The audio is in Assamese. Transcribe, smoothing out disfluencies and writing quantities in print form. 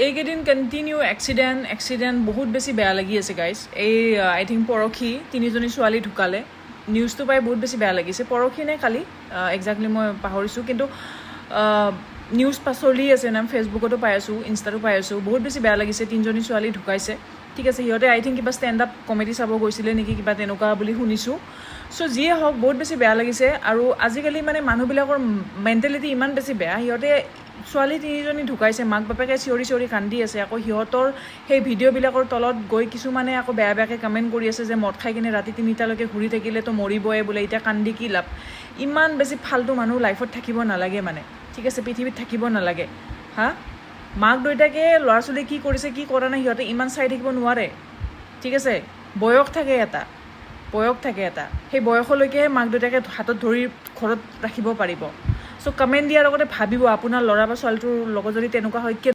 এইকেইদিন কণ্টিনিউ এক্সিডেণ্ট বহুত বেছি বেয়া লাগি আছে গাইজ এই আই থিংক পৰহি 3জনী ছোৱালী ঢুকালে নিউজটো পাই বহুত বেছি বেয়া লাগিছে পৰহি নে কালি একজেক্টলি মই পাহৰিছোঁ কিন্তু নিউজ চলি আছে নাম ফেচবুকতো পাই আছোঁ ইনষ্টাতো পাই আছোঁ বহুত বেছি বেয়া লাগিছে 3জনী ছোৱালী ঢুকাইছে ঠিক আছে সিহঁতে আই থিংক কিবা ষ্টেণ্ড আপ কমেডি চাব গৈছিলে নেকি কিবা তেনেকুৱা বুলি শুনিছোঁ চ' যিয়ে হওক বহুত বেছি বেয়া লাগিছে আৰু আজিকালি মানে মানুহবিলাকৰ মেণ্টেলিটি ইমান বেছি বেয়া সিহঁতে ছোৱালী 3জনী ঢুকাইছে মাক বাপেকে চিঞৰি চিঞৰি কান্দি আছে আকৌ সিহঁতৰ সেই ভিডিঅ'বিলাকৰ তলত গৈ কিছুমানে আকৌ বেয়াকৈ কমেণ্ট কৰি আছে যে মদ খাই কিনে ৰাতি 3টালৈকে ঘূৰি থাকিলেতো মৰিবই বোলে এতিয়া কান্দি কি লাভ ইমান বেছি ফাল্টু মানুহ লাইফত থাকিব নালাগে মানে ঠিক আছে পৃথিৱীত থাকিব নালাগে হা মাক দেউতাকে ল'ৰা ছোৱালী কি কৰিছে কি কৰা নাই সিহঁতে ইমান চাই থাকিব নোৱাৰে ঠিক আছে বয়স থাকে এটা সেই বয়সলৈকেহে মাক দেউতাকে হাতত ধৰি ঘৰত ৰাখিব পাৰিব চ' কমেণ্ট দিয়াৰ লগতে ভাবিব আপোনাৰ ল'ৰা বা ছোৱালীটোৰ লগত যদি তেনেকুৱা হয়